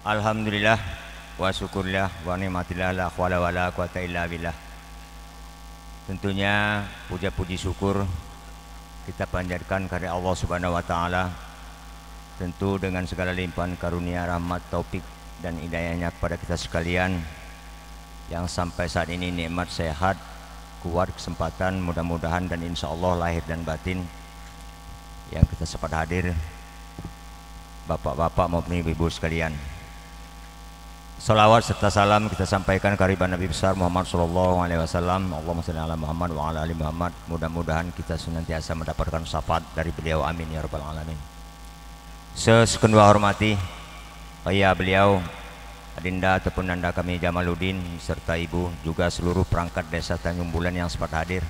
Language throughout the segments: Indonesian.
Alhamdulillah wa syukurillah wa ni'matillah la hawla wa la quwata illa billah. Tentunya puja-puji syukur kita panjatkan kepada Allah Subhanahu wa taala, tentu dengan segala limpahan karunia, rahmat, taufik dan hidayahnya kepada kita sekalian yang sampai saat ini nikmat, sehat, kuat, kesempatan, mudah-mudahan dan insya Allah lahir dan batin yang kita sempat hadir, bapak-bapak maupun ibu-ibu sekalian. Salawat serta salam kita sampaikan ke riba Nabi besar Muhammad sallallahu alaihi wasallam. Allahumma shalli ala Muhammad wa ala ali Muhammad. Mudah-mudahan kita senantiasa mendapatkan syafaat dari beliau, amin ya rabbal alamin. Sesekendua hormati ayah beliau, adinda ataupun nanda kami Jamaluddin serta ibu, juga seluruh perangkat desa Tanjung Bulan yang sempat hadir,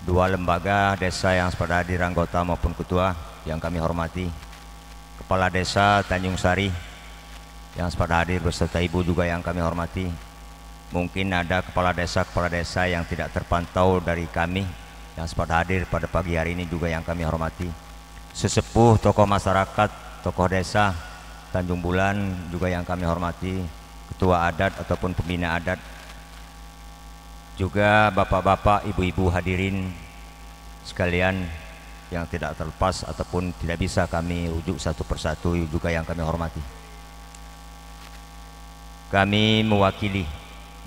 dua lembaga desa yang sempat hadir, anggota maupun ketua yang kami hormati, kepala desa Tanjung Sari yang sempat hadir beserta ibu juga yang kami hormati. Mungkin ada kepala desa yang tidak terpantau dari kami yang sempat hadir pada pagi hari ini juga yang kami hormati. Sesepuh, tokoh masyarakat, tokoh desa Tanjung Bulan juga yang kami hormati, ketua adat ataupun pembina adat, juga bapak-bapak, ibu-ibu hadirin sekalian yang tidak terlepas ataupun tidak bisa kami rujuk satu persatu juga yang kami hormati. Kami mewakili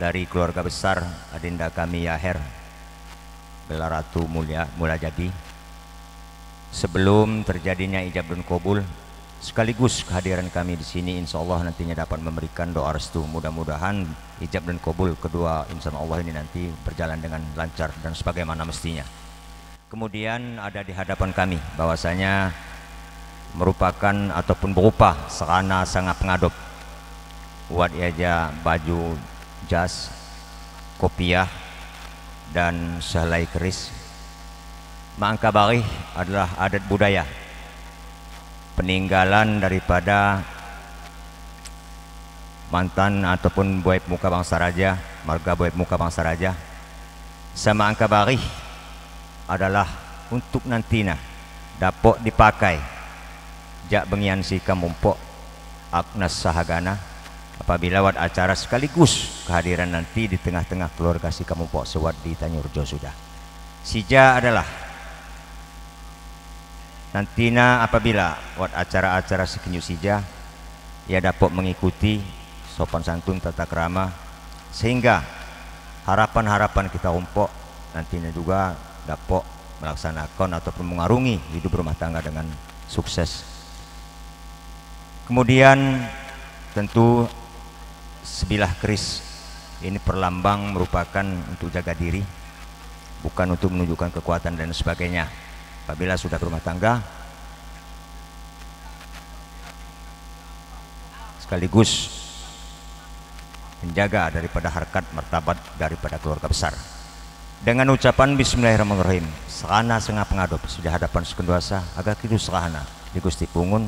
dari keluarga besar adinda kami Yaher Bella Ratu Mulajadi, sebelum terjadinya ijab dan kabul, sekaligus kehadiran kami di sini insya Allah nantinya dapat memberikan doa restu. Mudah-mudahan ijab dan kabul kedua insya Allah ini nanti berjalan dengan lancar dan sebagaimana mestinya. Kemudian ada di hadapan kami bahwasanya merupakan ataupun berupa sarana sangat pengadop buat aja baju jas, kopiah dan sehelai keris. Mangkabarih adalah adat budaya peninggalan daripada mantan ataupun buaya muka bangsa raja, marga buaya muka bangsa raja. Sama Angkabarih adalah untuk nantina dapat dipakai jak bengian si kamumpok Agnes Sahagana apabila wad acara sekaligus kehadiran nanti di tengah-tengah keluarga si kamumpok sewat di Tanjurjo sudah. Sija adalah nantina apabila wad acara-acara sekenyu sija ia dapat mengikuti sopan santun tata krama, sehingga harapan-harapan kita umpok nantinya juga dapat melaksanakan ataupun mengarungi hidup rumah tangga dengan sukses. Kemudian tentu sebilah keris ini perlambang merupakan untuk jaga diri, bukan untuk menunjukkan kekuatan dan sebagainya. Apabila sudah berumah tangga sekaligus menjaga daripada harkat martabat daripada keluarga besar. Dengan ucapan bismillahirrahmanirrahim, serana sengah pengadop sudah hadapan sekenduasa agar kidu serahana di Gusti Pungun.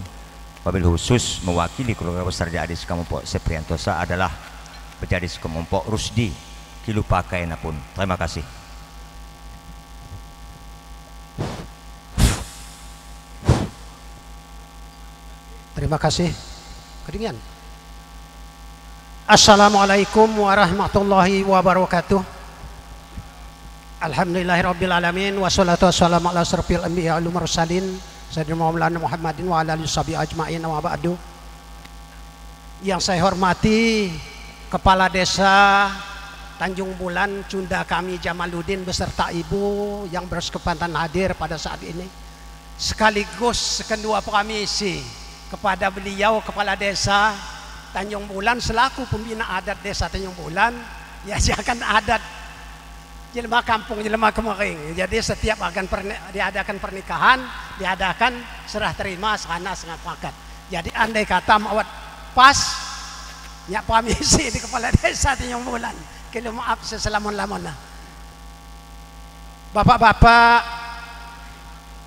Wabil khusus mewakili keluarga besar jadi Kamumpok Sepriantosa adalah menjadi Kamumpok Rusdi Kilu Pakai Napun. Terima kasih. Terima kasih. Kedinginan. Assalamualaikum warahmatullahi wabarakatuh. Alhamdulillahirabbil alamin wassalatu wassalamu ala asrofil anbiya wal mursalin Sayyidina Maulana Muhammadin wa ala alihi washabihi ajma'in wa ba'du. Yang saya hormati Kepala Desa Tanjung Bulan Cunda kami Jamaluddin beserta ibu yang berkesempatan hadir pada saat ini, sekaligus kedua komisi kepada beliau Kepala Desa Tanjung Bulan selaku pembina adat Desa Tanjung Bulan, ya akan adat jelema kampung jelema kemering. Jadi setiap akan diadakan pernikahan, diadakan serah terima sana sangat pakat. Jadi andai kata mawat pas nyak pamisi di Kepala Desa Tanjung Bulan, kilo maaf seselamun-lamunna. Bapak-bapak,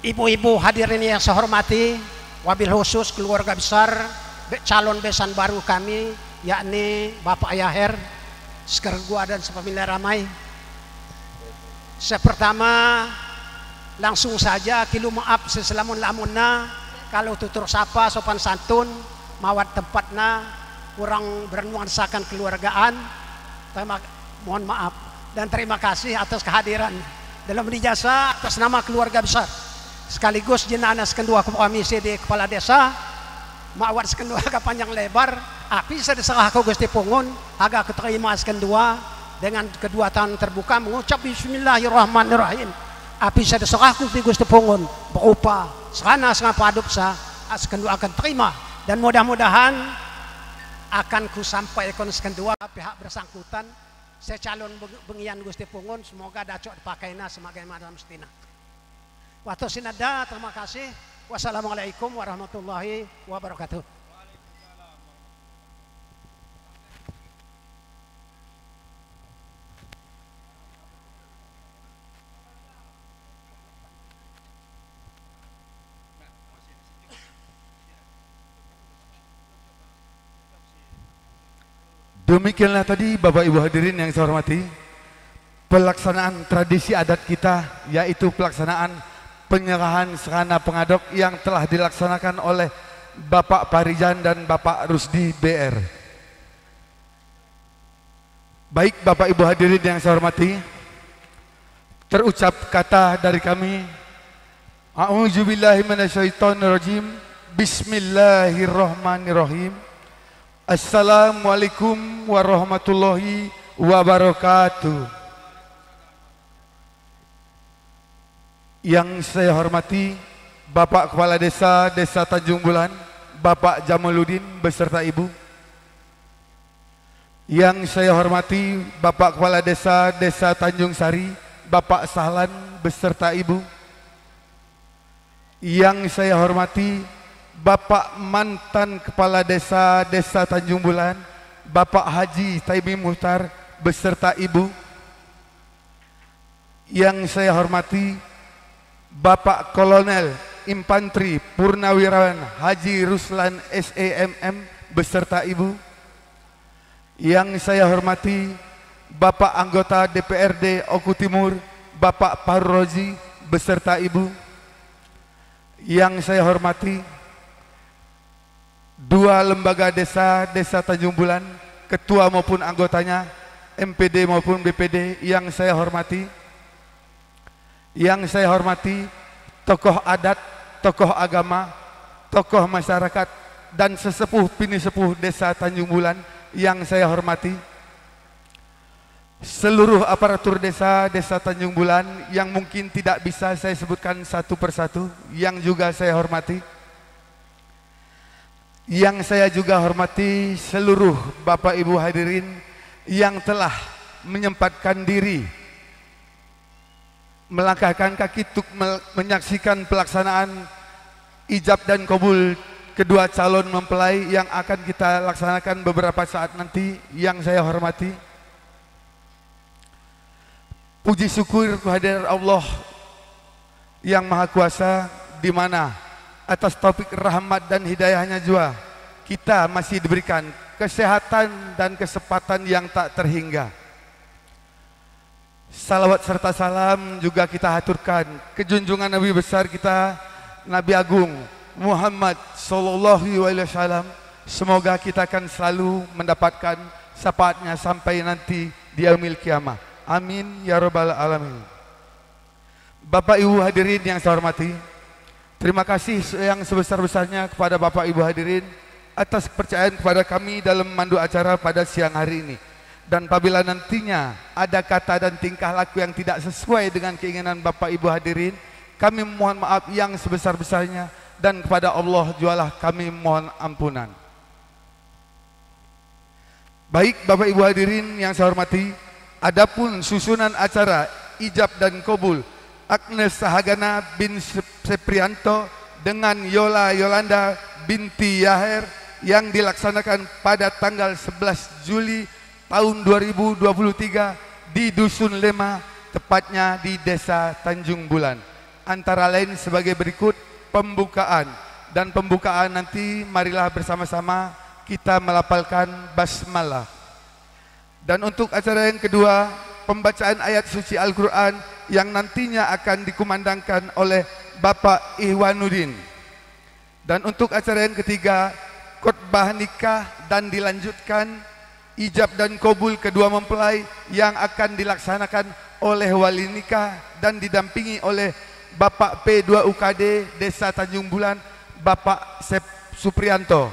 ibu-ibu hadirin yang saya hormati, wabil khusus keluarga besar calon besan baru kami, yakni Bapak Yaher Sekergua dan sepemilik ramai. Pertama langsung saja kilu maaf seselamun lamunna kalau tutur sapa sopan santun mawat tempatna kurang bernuansakan keluargaan. Mohon maaf dan terima kasih atas kehadiran dalam ijazah atas nama keluarga besar. Sekaligus jenana sekendua komisi di kepala desa mawat sekendua agak panjang lebar api saya diserah ke Gusti Pungun agak keterima sekendua dengan kedua tangan terbuka mengucap bismillahirrahmanirrahim. Api saya diserah ke Gusti Pungun berupa serana padup sa sekendua akan terima dan mudah-mudahan akan ku sampaikan sekendua pihak bersangkutan. Saya calon bengian Gusti Pungun semoga dacok dipakainya sebagaimana mestinya. Waktu sinada, terima kasih. Wassalamualaikum warahmatullahi wabarakatuh. Demikianlah tadi Bapak Ibu hadirin yang saya hormati, pelaksanaan tradisi adat kita, yaitu pelaksanaan penyerahan serana pengadop yang telah dilaksanakan oleh Bapak Parijan dan Bapak Rusdi BR. Baik Bapak Ibu hadirin yang saya hormati, terucap kata dari kami, A'udzubillahi minasyaitonirrajim, Bismillahirrahmanirrahim, Assalamualaikum warahmatullahi wabarakatuh. Yang saya hormati Bapak Kepala Desa Desa Tanjung Bulan, Bapak Jamaluddin beserta Ibu. Yang saya hormati Bapak Kepala Desa Desa Tanjung Sari, Bapak Sahlan beserta Ibu. Yang saya hormati Bapak mantan Kepala Desa Desa Tanjung Bulan, Bapak Haji Taimi Muhtar beserta Ibu. Yang saya hormati Bapak Kolonel Infantri Purnawirawan Haji Ruslan SEMM beserta Ibu. Yang saya hormati Bapak anggota DPRD Oku Timur, Bapak Parrozi beserta Ibu. Yang saya hormati dua lembaga desa Desa Tanjung Bulan, ketua maupun anggotanya, MPD maupun BPD yang saya hormati. Yang saya hormati tokoh adat, tokoh agama, tokoh masyarakat dan sesepuh pini sepuh Desa Tanjung Bulan yang saya hormati. Seluruh aparatur desa Desa Tanjung Bulan yang mungkin tidak bisa saya sebutkan satu persatu yang juga saya hormati. Yang saya juga hormati seluruh Bapak Ibu hadirin yang telah menyempatkan diri melangkahkan kaki untuk menyaksikan pelaksanaan ijab dan kabul kedua calon mempelai yang akan kita laksanakan beberapa saat nanti. Yang saya hormati, puji syukur kehadiran Allah yang Maha Kuasa, di mana atas taufik rahmat dan hidayahnya juga kita masih diberikan kesehatan dan kesempatan yang tak terhingga. Salawat serta salam juga kita haturkan ke junjungan Nabi besar kita, Nabi Agung Muhammad sallallahu alaihi wasallam. Semoga kita akan selalu mendapatkan syafaatnya sampai nanti di yaumil kiamah. Amin ya rabbal alamin. Bapak Ibu hadirin yang saya hormati, terima kasih yang sebesar-besarnya kepada Bapak Ibu hadirin atas kepercayaan kepada kami dalam memandu acara pada siang hari ini. Dan apabila nantinya ada kata dan tingkah laku yang tidak sesuai dengan keinginan Bapak Ibu hadirin, kami mohon maaf yang sebesar-besarnya, dan kepada Allah jualah kami mohon ampunan. Baik Bapak Ibu hadirin yang saya hormati, adapun susunan acara ijab dan kabul Agnes Sahagana bin Seprianto dengan Yola Yolanda binti Yaher yang dilaksanakan pada tanggal 11 Juli tahun 2023 di Dusun Lema, tepatnya di Desa Tanjung Bulan. Antara lain sebagai berikut pembukaan, dan pembukaan nanti marilah bersama-sama kita melafalkan basmalah. Dan untuk acara yang kedua, pembacaan ayat suci Al-Quran yang nantinya akan dikumandangkan oleh Bapak Ihwanuddin. Dan untuk acara yang ketiga, khutbah nikah dan dilanjutkan ijab dan kabul kedua mempelai yang akan dilaksanakan oleh wali nikah dan didampingi oleh Bapak P2 UKD Desa Tanjung Bulan, Bapak Sep Suprianto.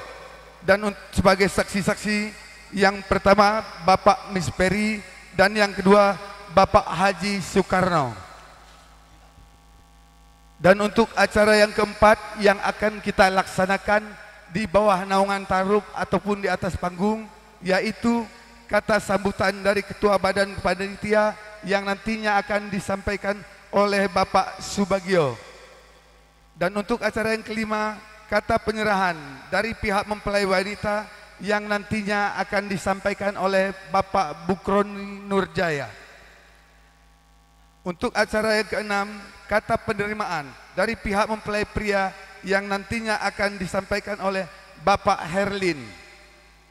Dan sebagai saksi-saksi, yang pertama Bapak Misperi dan yang kedua Bapak Haji Soekarno. Dan untuk acara yang keempat yang akan kita laksanakan di bawah naungan tarup ataupun di atas panggung, yaitu kata sambutan dari Ketua Badan Panitia yang nantinya akan disampaikan oleh Bapak Subagio. Dan untuk acara yang kelima, kata penyerahan dari pihak mempelai wanita yang nantinya akan disampaikan oleh Bapak Bukroni Nurjaya. Untuk acara yang keenam, kata penerimaan dari pihak mempelai pria yang nantinya akan disampaikan oleh Bapak Herlin.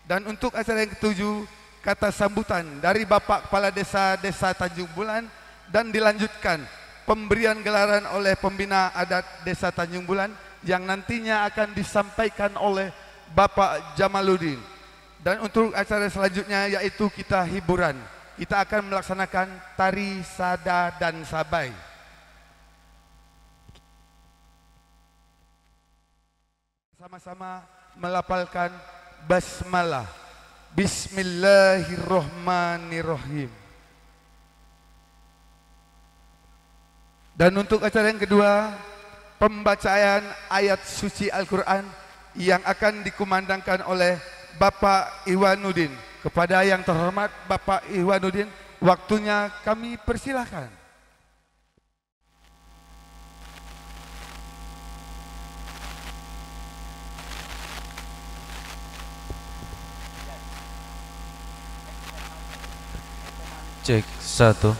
Dan untuk acara yang ketujuh, kata sambutan dari Bapak Kepala Desa Tanjung Bulan dan dilanjutkan pemberian gelaran oleh pembina adat Desa Tanjung Bulan yang nantinya akan disampaikan oleh Bapak Jamaluddin. Dan untuk acara selanjutnya yaitu kita hiburan. Kita akan melaksanakan tari sada dan sabai. Sama-sama melafalkan basmalah. Bismillahirrahmanirrahim. Dan untuk acara yang kedua, pembacaan ayat suci Al-Quran yang akan dikumandangkan oleh Bapak Iwanuddin. Kepada yang terhormat Bapak Iwanuddin, waktunya kami persilahkan. Cek 1.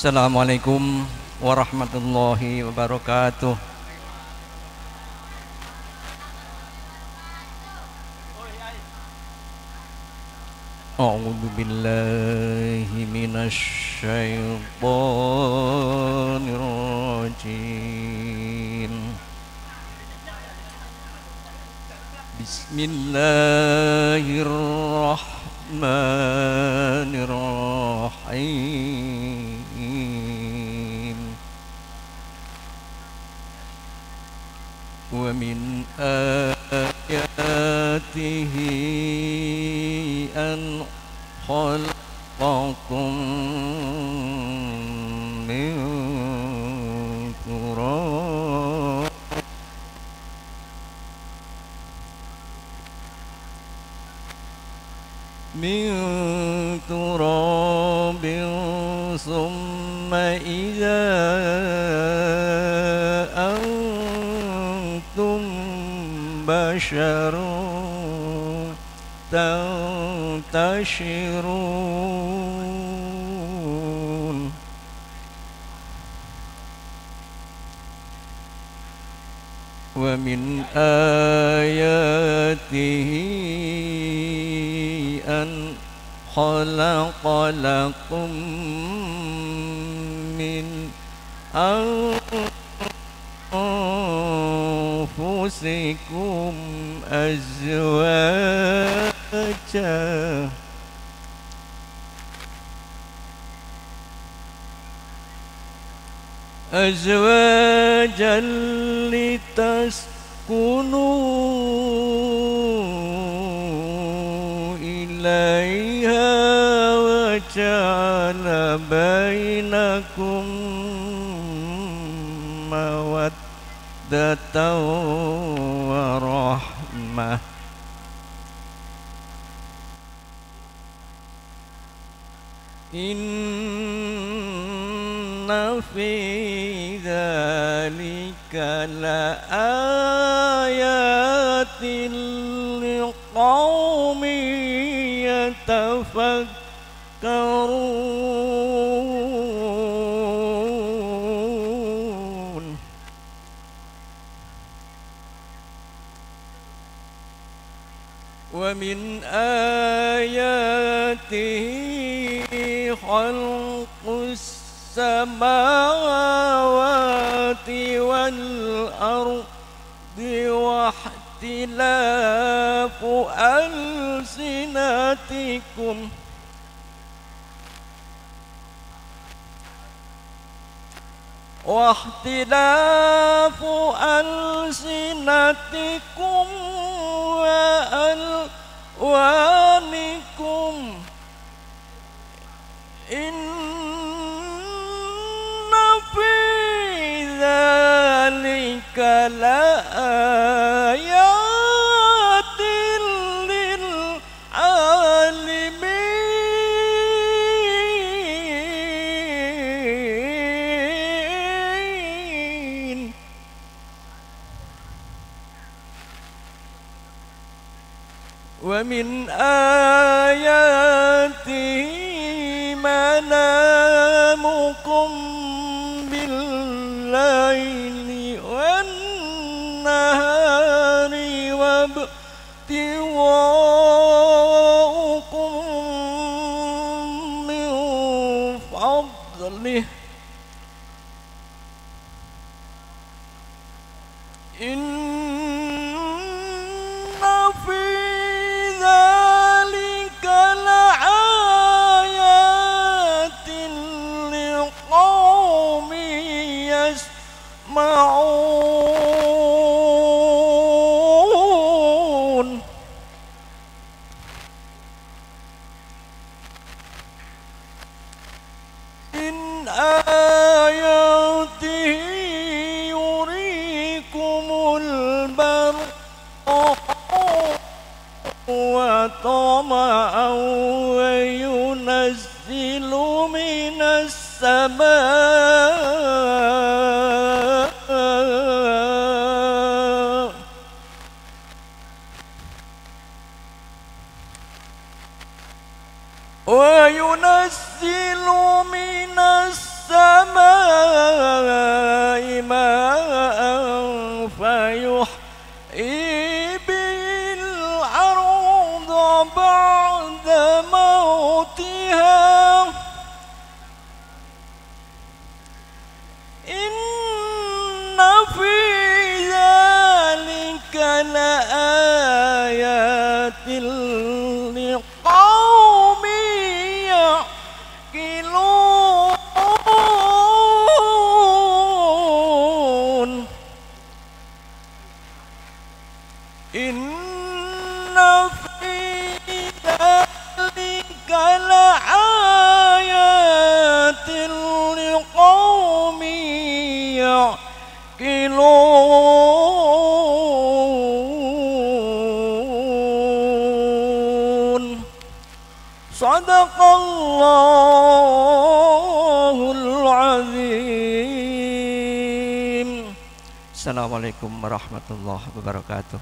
Assalamualaikum warahmatullahi wabarakatuh. A'udzu billahi minasy syaithanir rajim. Bismillahirrahmanirrahim. Wa min ayatihi an khalaqakum min turab summa idza antum basharun tantashirun. Wa min ayatihi an khalaqa lakum min anfusikum azwajan litaskunu وجعل بينكم مودة ورحمة إن في ذلك لآيات لقوم يتفكرون ومن آياته خلق السماوات والأرض واختلاف ألسنتكم وألوانكم إن في ذلك لآيات للعالمين ومن آياته منامكم بالليل والنهار وابتغاؤكم من فضله إن في ذلك لآيات لقوم يسمعون إن آياته يريكم البرق وطمعا وينزل من السماء ماء فيحيي به الأرض بعد موتها إن في ذلك لآيات لقوم يعقلون إن في ذلك لآيات لقوم يعقلون صدق الله العظيم. Assalamualaikum warahmatullahi wabarakatuh.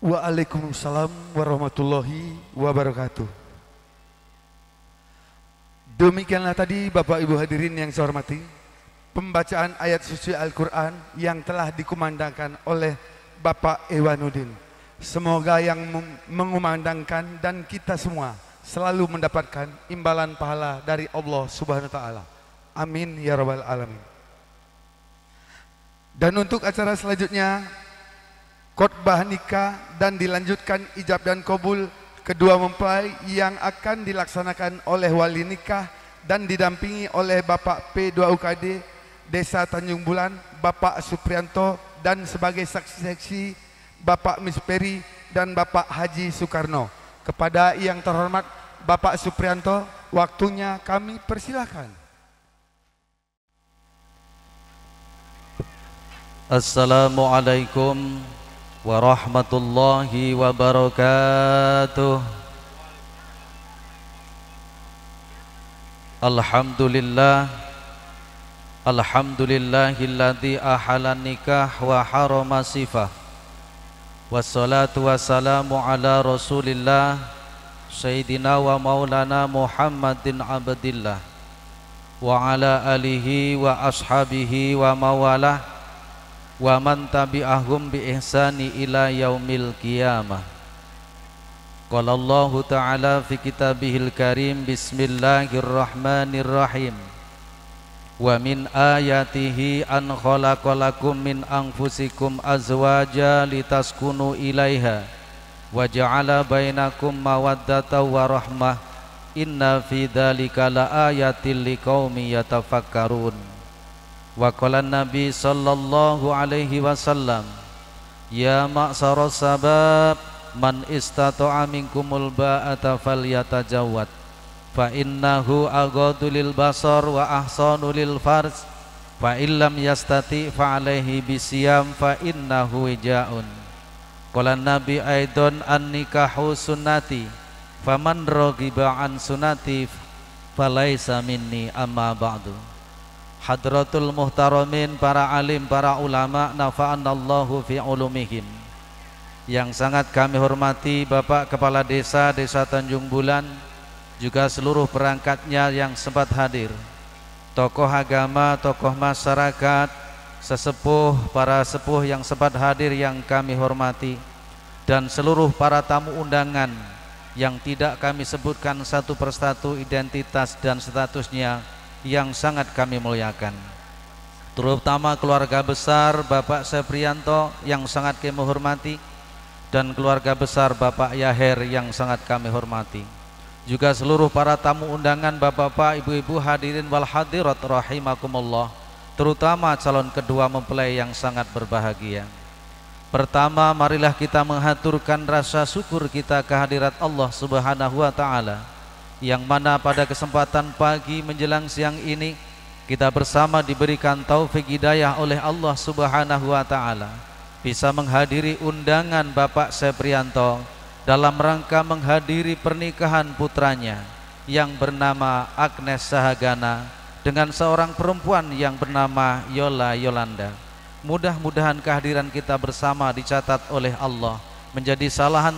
Waalaikumsalam warahmatullahi wabarakatuh. Demikianlah tadi Bapak Ibu hadirin yang saya hormati, pembacaan ayat suci Al-Quran yang telah dikumandangkan oleh Bapak Ewanuddin. Semoga yang mengumandangkan dan kita semua selalu mendapatkan imbalan pahala dari Allah Subhanahu wa Ta'ala. Amin ya rabbal alamin. Dan untuk acara selanjutnya, khotbah nikah dan dilanjutkan ijab dan kabul kedua mempelai yang akan dilaksanakan oleh wali nikah dan didampingi oleh Bapak P2UKD Desa Tanjung Bulan, Bapak Suprianto, dan sebagai saksi-saksi Bapak Miss Peri dan Bapak Haji Soekarno. Kepada yang terhormat Bapak Suprianto, waktunya kami persilahkan. Assalamualaikum warahmatullahi wabarakatuh. Alhamdulillah, alhamdulillahilladzi ahalan nikah wa harama sifah. Wassalatu wassalamu ala Rasulillah Sayyidina wa maulana Muhammadin abdillah wa ala alihi wa ashabihi wa mawalah wa man tabi'ahum bi ihsani ila yaumil qiyamah. Qala Allahu ta'ala fi kitabihil karim, bismillahirrahmanirrahim. Wa min ayatihi an khalaqalakum min anfusikum azwaja litaskunu ilaiha wa ja'ala bainakum mawaddatan wa rahmah, inna fi dzalika laayatil liqaumin yatafakkarun. Wa qala Nabi sallallahu alaihi wasallam, ya ma'syaras sabab man istata'a minkumul ba'ata falyatajawwad fa innahu aghaddu lil basar wa ahsanu lil farj fa illam yastati fa alaihi bisiyam fa innahu wijaun. Qala Nabi aidan an nikahu sunnati faman raghiba an sunnati falaisa minni amma ba'du. Hadratul muhtaramin, para alim, para ulama, nafa'anallahu fi ulumihim. Yang sangat kami hormati Bapak Kepala Desa Tanjung Bulan, juga seluruh perangkatnya yang sempat hadir, tokoh agama, tokoh masyarakat, sesepuh, para sepuh yang sempat hadir yang kami hormati, dan seluruh para tamu undangan yang tidak kami sebutkan satu persatu identitas dan statusnya, yang sangat kami muliakan. Terutama keluarga besar Bapak Suprianto yang sangat kami hormati, dan keluarga besar Bapak Yaher yang sangat kami hormati. Juga seluruh para tamu undangan, bapak-bapak, ibu-ibu, hadirin wal hadirat rahimakumullah, terutama calon kedua mempelai yang sangat berbahagia. Pertama, marilah kita menghaturkan rasa syukur kita kehadirat Allah Subhanahu wa taala, yang mana pada kesempatan pagi menjelang siang ini kita bersama diberikan taufik hidayah oleh Allah Subhanahu wa taala bisa menghadiri undangan Bapak Suprianto dalam rangka menghadiri pernikahan putranya yang bernama Agnes Sahagana dengan seorang perempuan yang bernama Yola Yolanda. Mudah-mudahan kehadiran kita bersama dicatat oleh Allah menjadi salah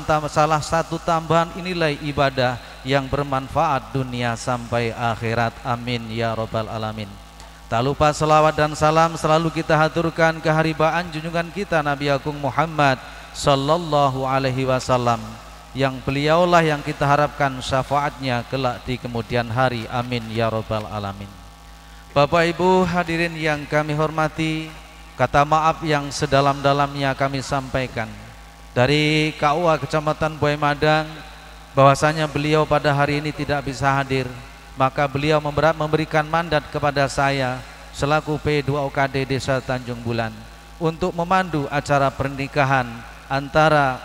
satu tambahan nilai ibadah yang bermanfaat dunia sampai akhirat. Amin ya rabbal alamin. Tak lupa selawat dan salam selalu kita haturkan keharibaan junjungan kita Nabi Agung Muhammad sallallahu alaihi wasallam, yang beliaulah yang kita harapkan syafaatnya kelak di kemudian hari. Amin ya rabbal alamin. Bapak Ibu hadirin yang kami hormati, kata maaf yang sedalam-dalamnya kami sampaikan dari KUA Kecamatan Buai Madang bahwasanya beliau pada hari ini tidak bisa hadir. Maka beliau memberikan mandat kepada saya selaku P2OKD Desa Tanjung Bulan untuk memandu acara pernikahan antara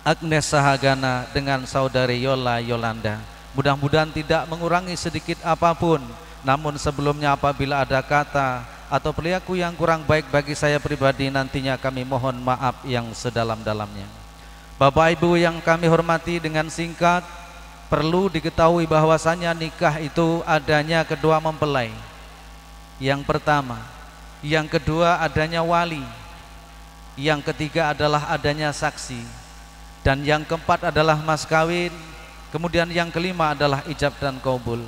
Agnes Sahagana dengan saudari Yola Yolanda. Mudah-mudahan tidak mengurangi sedikit apapun, namun sebelumnya apabila ada kata atau perilaku yang kurang baik bagi saya pribadi, nantinya kami mohon maaf yang sedalam-dalamnya. Bapak Ibu yang kami hormati, dengan singkat perlu diketahui bahwasanya nikah itu adanya kedua mempelai. Yang pertama, yang kedua adanya wali, yang ketiga adalah adanya saksi, dan yang keempat adalah mas kawin, kemudian yang kelima adalah ijab dan qabul.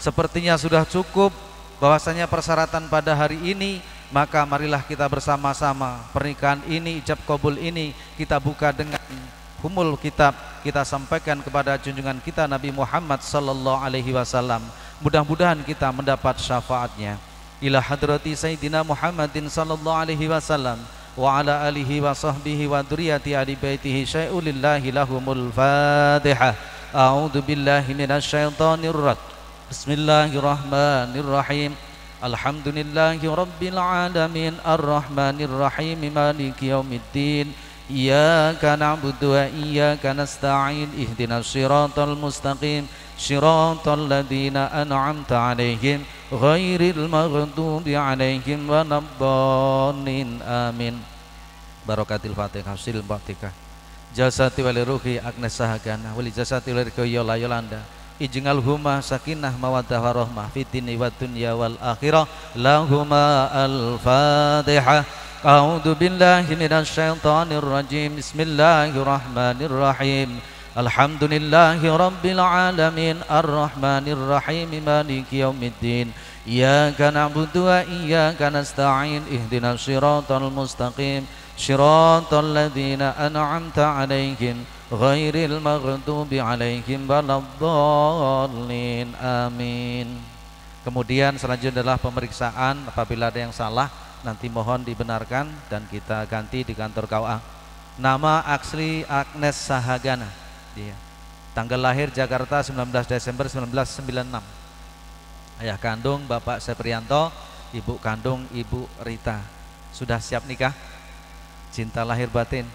Sepertinya sudah cukup bahwasanya persyaratan pada hari ini, maka marilah kita bersama-sama pernikahan ini, ijab qabul ini kita buka dengan humul kitab, kita sampaikan kepada junjungan kita Nabi Muhammad sallallahu alaihi wasallam. Mudah-mudahan kita mendapat syafaatnya. Ila hadrati Sayyidina Muhammadin sallallahu alaihi wasallam wa ala alihi wa sahbihi wa dzurriyyati ali baitihi syai'un lillahi lahumul Fatihah. A'udzu billahi minasyaitonir rajim. Bismillahirrahmanirrahim. Alhamdulillahi rabbil alamin arrahmanir rahim maliki yaumiddin. Iyyaka na'budu wa iyyaka nasta'in ihdinas siratal mustaqim siratal ladzina an'amta 'alaihim ghairil maghdubi 'alaihim waladdallin amin. Barakatil Fatihah sil Fatihah. Jasati wali ruhi Agnes Sahagana wali jasati wali Yola Yolanda ijnal huma sakinah mawaddah warahmah fitini wa dunya wal akhirah lahuma al-Fatihah. A'udzu billahi minasyaitonir rajim. Bismillahirrahmanirrahim. Alhamdulillahi rabbil alamin arrahmanir rahim maliki yaumiddin. Iyyaka na'budu wa iyyaka nasta'in ihdinas siratal mustaqim siratal ladzina an'amta 'alaihim ghairil maghdubi 'alaihim waladdallin amin. Kemudian selanjutnya adalah pemeriksaan. Apabila ada yang salah nanti mohon dibenarkan dan kita ganti di kantor KUA. Nama asli Agnes Sahagana, dia. Tanggal lahir Jakarta 19 Desember 1996. Ayah kandung Bapak Seprianto, ibu kandung Ibu Rita. Sudah siap nikah? Cinta lahir batin?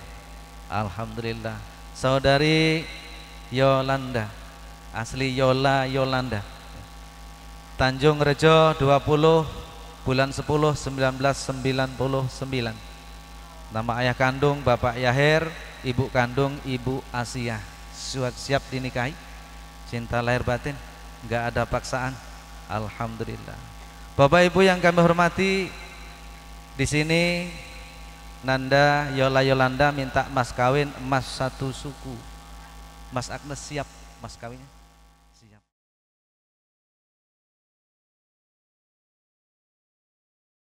Alhamdulillah. Saudari Yolanda, asli Yola Yolanda, Tanjung Rejo 20 bulan 10 1999. Nama ayah kandung Bapak Yahir, ibu kandung Ibu Asia. Siap dinikahi? Cinta lahir batin? Enggak ada paksaan. Alhamdulillah. Bapak Ibu yang kami hormati, di sini Nanda Yola Yolanda minta mas kawin emas 1 suku. Mas Agnes siap mas kawinnya?